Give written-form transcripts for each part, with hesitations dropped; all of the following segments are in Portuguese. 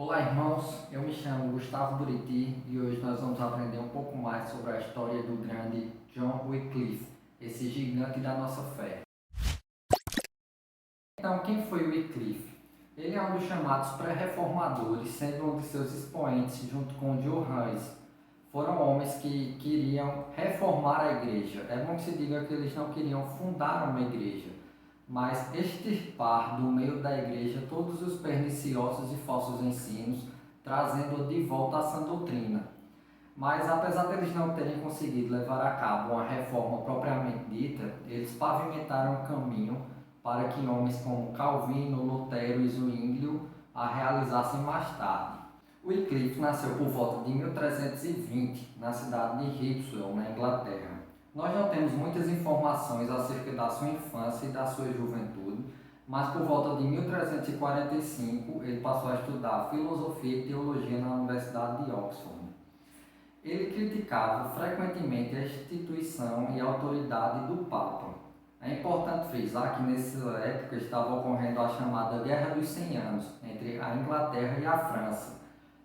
Olá, irmãos, eu me chamo Gustavo Buriti e hoje nós vamos aprender um pouco mais sobre a história do grande John Wycliffe, esse gigante da nossa fé. Então, quem foi Wycliffe? Ele é um dos chamados pré-reformadores, sendo um de seus expoentes junto com John Hus. Foram homens que queriam reformar a igreja. É bom que se diga que eles não queriam fundar uma igreja, mas extirpar do meio da igreja todos os perniciosos e falsos ensinos, trazendo de volta a sã doutrina. Mas apesar deles não terem conseguido levar a cabo uma reforma propriamente dita, eles pavimentaram um caminho para que homens como Calvino, Lutero e Zwinglio a realizassem mais tarde. Wycliffe nasceu por volta de 1320 na cidade de Hipswell, na Inglaterra. Nós não temos muitas informações acerca da sua infância e da sua juventude, mas por volta de 1345 ele passou a estudar filosofia e teologia na Universidade de Oxford. Ele criticava frequentemente a instituição e a autoridade do Papa. É importante frisar que nessa época estava ocorrendo a chamada Guerra dos 100 Anos entre a Inglaterra e a França.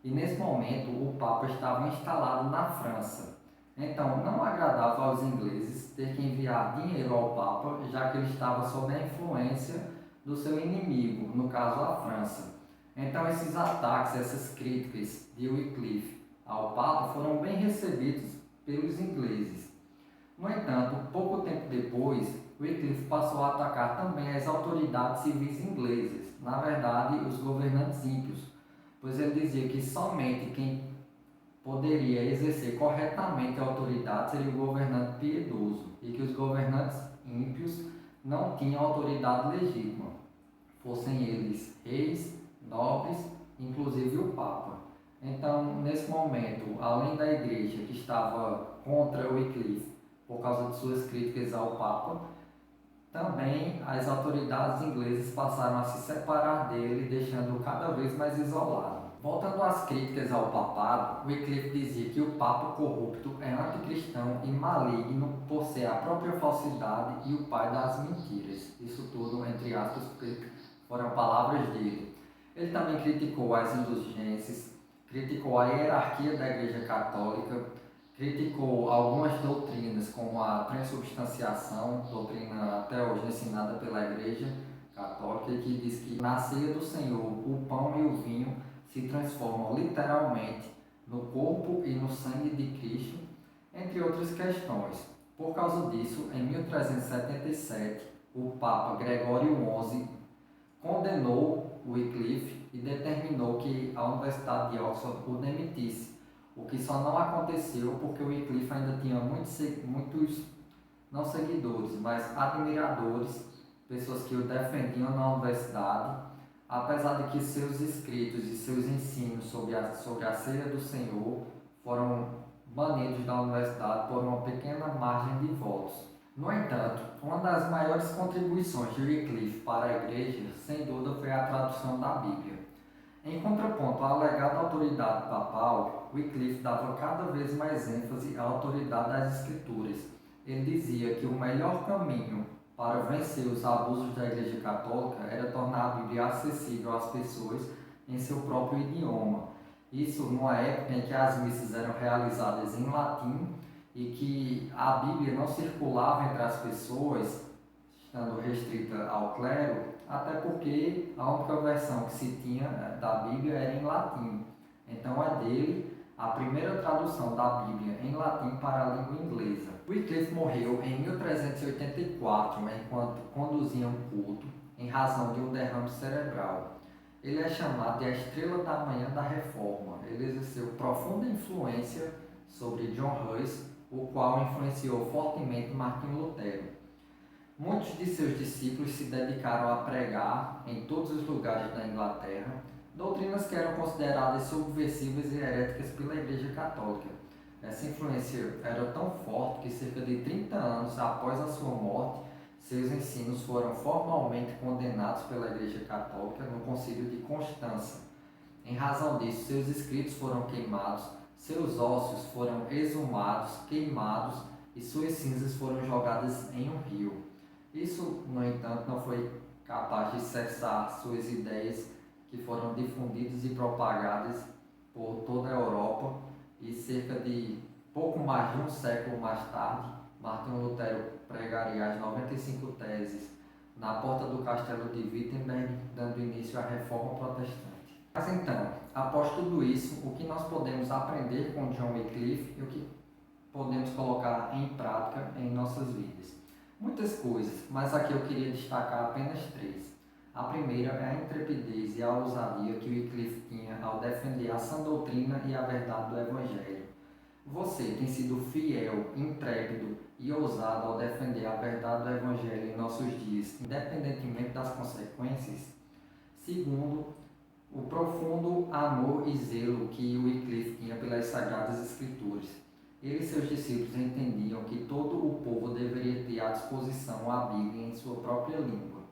E nesse momento o Papa estava instalado na França. Então não agradava aos ingleses ter que enviar dinheiro ao Papa, já que ele estava sob a influência do seu inimigo, no caso a França. Então esses ataques, essas críticas de Wycliffe ao Papa foram bem recebidos pelos ingleses. No entanto, pouco tempo depois, Wycliffe passou a atacar também as autoridades civis inglesas, na verdade, os governantes ímpios, pois ele dizia que somente quem poderia exercer corretamente a autoridade seria o governante piedoso e que os governantes ímpios não tinham autoridade legítima, fossem eles reis, nobres, inclusive o Papa. Então, nesse momento, além da igreja que estava contra Wycliffe por causa de suas críticas ao Papa, também as autoridades inglesas passaram a se separar dele, deixando-o cada vez mais isolado. Voltando às críticas ao papado, Wycliffe dizia que o Papa corrupto é anticristão e maligno por ser a própria falsidade e o pai das mentiras. Isso tudo, entre aspas, porque foram palavras dele. Ele também criticou as indulgências, criticou a hierarquia da Igreja Católica, criticou algumas doutrinas, como a transubstanciação, doutrina até hoje ensinada pela Igreja Católica, que diz que na ceia do Senhor o pão e o vinho se transformam literalmente no corpo e no sangue de Cristo, entre outras questões. Por causa disso, em 1377, o Papa Gregório XI condenou Wycliffe e determinou que a Universidade de Oxford o demitisse, o que só não aconteceu porque o Wycliffe ainda tinha muitos não seguidores, mas admiradores, pessoas que o defendiam na universidade, apesar de que seus escritos e seus ensinos sobre a ceia do Senhor foram banidos da universidade por uma pequena margem de votos. No entanto, uma das maiores contribuições de Wycliffe para a Igreja, sem dúvida, foi a tradução da Bíblia. Em contraponto à alegada autoridade papal, Wycliffe dava cada vez mais ênfase à autoridade das Escrituras. Ele dizia que o melhor caminho para vencer os abusos da Igreja Católica era tornar a Bíblia acessível às pessoas em seu próprio idioma. Isso numa época em que as missas eram realizadas em latim e que a Bíblia não circulava entre as pessoas, estando restrita ao clero, até porque a única versão que se tinha da Bíblia era em latim. Então é dele a primeira tradução da Bíblia em latim para a língua inglesa. Wycliffe morreu em 1384, enquanto conduzia um culto, em razão de um derrame cerebral. Ele é chamado de a estrela da manhã da Reforma. Ele exerceu profunda influência sobre John Hus, o qual influenciou fortemente Martinho Lutero. Muitos de seus discípulos se dedicaram a pregar em todos os lugares da Inglaterra doutrinas que eram consideradas subversivas e heréticas pela Igreja Católica. Essa influência era tão forte que cerca de 30 anos após a sua morte, seus ensinos foram formalmente condenados pela Igreja Católica no Concílio de Constança. Em razão disso, seus escritos foram queimados, seus ossos foram exumados, queimados e suas cinzas foram jogadas em um rio. Isso, no entanto, não foi capaz de cessar suas ideias que foram difundidos e propagados por toda a Europa, e cerca de pouco mais de um século mais tarde, Martinho Lutero pregaria as 95 teses na porta do castelo de Wittenberg, dando início à Reforma Protestante. Mas então, após tudo isso, o que nós podemos aprender com John Wycliffe e o que podemos colocar em prática em nossas vidas? Muitas coisas, mas aqui eu queria destacar apenas três. A primeira é a intrepidez e a ousadia que Wycliffe tinha ao defender a sã doutrina e a verdade do Evangelho. Você tem sido fiel, intrépido e ousado ao defender a verdade do Evangelho em nossos dias, independentemente das consequências? Segundo, o profundo amor e zelo que Wycliffe tinha pelas Sagradas Escrituras. Ele e seus discípulos entendiam que todo o povo deveria ter à disposição a Bíblia em sua própria língua.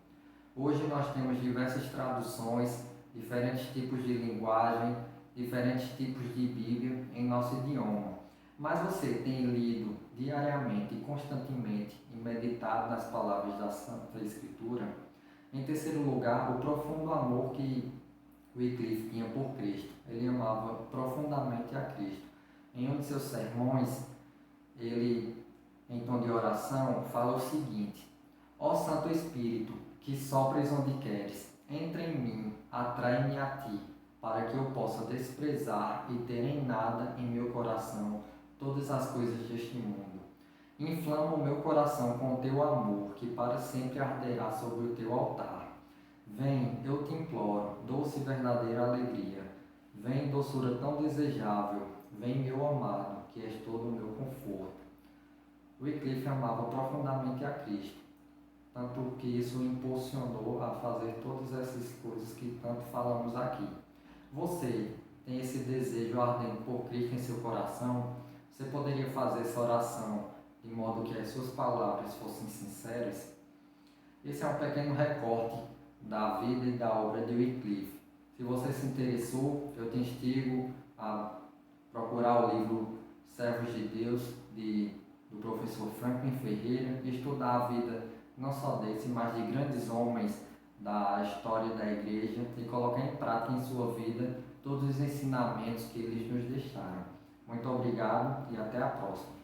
Hoje nós temos diversas traduções, diferentes tipos de linguagem, diferentes tipos de Bíblia em nosso idioma. Mas você tem lido diariamente e constantemente e meditado nas palavras da Santa Escritura? Em terceiro lugar, o profundo amor que Wycliffe tinha por Cristo. Ele amava profundamente a Cristo. Em um de seus sermões, ele, em tom de oração, fala o seguinte: Ó Santo Espírito, que sopres onde queres, entra em mim, atrai-me a ti, para que eu possa desprezar e ter em nada em meu coração todas as coisas deste mundo. Inflama o meu coração com o teu amor, que para sempre arderá sobre o teu altar. Vem, eu te imploro, doce e verdadeira alegria. Vem, doçura tão desejável. Vem, meu amado, que és todo o meu conforto. Wycliffe amava profundamente a Cristo, tanto que isso o impulsionou a fazer todas essas coisas que tanto falamos aqui. Você tem esse desejo ardente por Cristo em seu coração? Você poderia fazer essa oração de modo que as suas palavras fossem sinceras? Esse é um pequeno recorte da vida e da obra de Wycliffe. Se você se interessou, eu te instigo a procurar o livro Servos de Deus, do professor Franklin Ferreira, e estudar a vida não só desse, mas de grandes homens da história da igreja, e colocar em prática em sua vida todos os ensinamentos que eles nos deixaram. Muito obrigado e até a próxima.